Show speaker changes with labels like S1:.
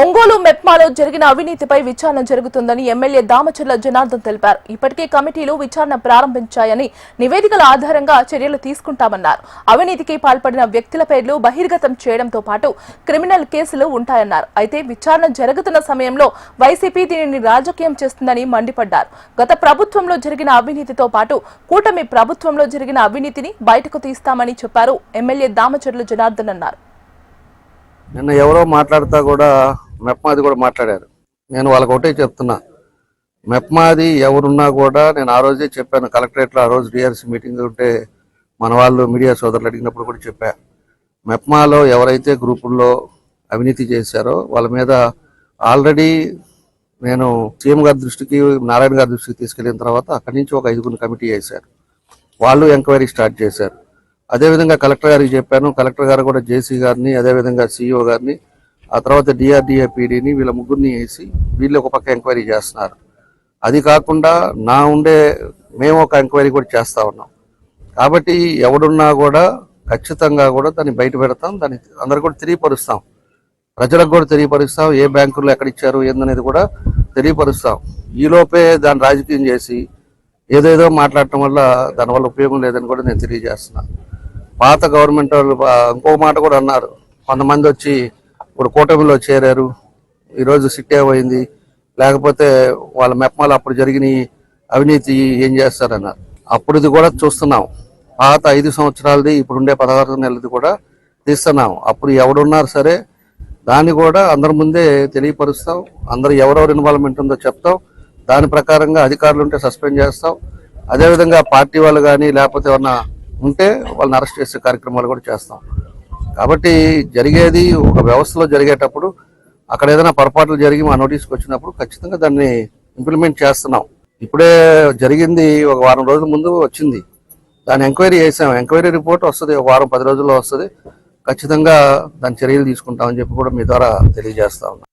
S1: ఒంగోలు మెప్మాలో జరిగిన అవినీతిపై విచారణ జరుగుతుందని ఎమ్మెల్యే దామచర్ల జనార్దన్ తెలిపారు. ఇప్పటికే కమిటీలు విచారణ ప్రారంభించాయని, నివేదికల ఆధారంగా చర్యలు తీసుకుంటామన్నారు. అవినీతికి పాల్పడిన వ్యక్తుల పేర్లు బహిర్గతం చేయడంతో పాటు క్రిమినల్ కేసులు ఉంటాయన్నారు. అయితే విచారణ జరుగుతున్న సమయంలో వైసీపీ దీనిని రాజకీయం చేస్తుందని మండిపడ్డారు. గత ప్రభుత్వంలో జరిగిన అవినీతితో పాటు కూటమి ప్రభుత్వంలో జరిగిన అవినీతిని బయటకు తీస్తామని చెప్పారు ఎమ్మెల్యే దామచర్ల జనార్దన్ అన్నారు.
S2: నిన్న ఎవరో మాట్లాడుతా కూడా మెప్మాది కూడా మాట్లాడారు. నేను వాళ్ళకి ఒకటే చెప్తున్నా, మెప్మాది ఎవరున్నా కూడా నేను ఆ రోజే చెప్పాను. కలెక్టరేట్లో ఆ రోజు డిఆర్సీ మీటింగ్ ఉంటే మన వాళ్ళు మీడియా సోదరులు అడిగినప్పుడు కూడా చెప్పా, మెప్మాలో ఎవరైతే గ్రూపుల్లో అవినీతి చేశారో వాళ్ళ మీద ఆల్రెడీ నేను సీఎం గారి దృష్టికి, నారాయణ గారి దృష్టికి తీసుకెళ్లిన తర్వాత అక్కడి నుంచి ఒక 5 కమిటీ వేశారు. వాళ్ళు ఎంక్వైరీ స్టార్ట్ చేశారు. అదేవిధంగా కలెక్టర్ గారికి చెప్పాను. కలెక్టర్ గారు కూడా జేసీ గారిని, అదేవిధంగా సిఇఓ గారిని, ఆ తర్వాత డిఆర్డిఏ పీడీని, వీళ్ళ ముగ్గురిని వేసి వీళ్ళు ఒక పక్క ఎంక్వైరీ చేస్తున్నారు. అది కాకుండా మేము ఒక ఎంక్వైరీ కూడా చేస్తా ఉన్నాం. కాబట్టి ఎవడున్నా కూడా ఖచ్చితంగా కూడా దాన్ని బయట పెడతాం, దాన్ని అందరు కూడా తెలియపరుస్తాం, ప్రజలకు కూడా తెలియపరుస్తాం. ఏ బ్యాంకుల్లో ఎక్కడ ఇచ్చారు ఏందనేది కూడా తెలియపరుస్తాం. ఈలోపే దాన్ని రాజకీయం చేసి ఏదేదో మాట్లాడటం వల్ల దానివల్ల ఉపయోగం లేదని కూడా నేను తెలియజేస్తున్నాను. పాత గవర్నమెంట్ వాళ్ళు ఇంకో మాట కూడా అన్నారు, కొంతమంది వచ్చి ఇప్పుడు కూటమిలో చేరారు, ఈరోజు సిట్ ఏమైంది, లేకపోతే వాళ్ళ మెప్మాలు అప్పుడు జరిగిన అవినీతి ఏం చేస్తారన్నారు. అప్పుడుది కూడా చూస్తున్నాం. పాత 5 సంవత్సరాలది, ఇప్పుడుండే 16 నెలలది కూడా తీస్తున్నాం. అప్పుడు ఎవడున్నారు సరే దాన్ని కూడా అందరి ముందే తెలియపరుస్తాం. అందరూ ఎవరెవరు ఇన్వాల్వ్మెంట్ ఉందో చెప్తాం. దాని ప్రకారంగా అధికారులు ఉంటే సస్పెండ్ చేస్తాం. అదేవిధంగా పార్టీ వాళ్ళు కానీ లేకపోతే ఏమన్నా ఉంటే వాళ్ళని అరెస్ట్ చేసే కార్యక్రమాలు కూడా చేస్తాం. కాబట్టి జరిగేది ఒక వ్యవస్థలో జరిగేటప్పుడు అక్కడ ఏదైనా పొరపాట్లు జరిగి మా నోటీస్కి వచ్చినప్పుడు ఖచ్చితంగా దాన్ని ఇంప్లిమెంట్ చేస్తున్నాం. ఇప్పుడే జరిగింది, ఒక వారం రోజుల ముందు వచ్చింది, దాన్ని ఎంక్వైరీ చేసాం. ఎంక్వైరీ రిపోర్ట్ వస్తుంది, ఒక వారం 10 రోజుల్లో వస్తుంది. ఖచ్చితంగా దాని చర్యలు తీసుకుంటామని చెప్పి కూడా మీ ద్వారా తెలియజేస్తా ఉన్నాం.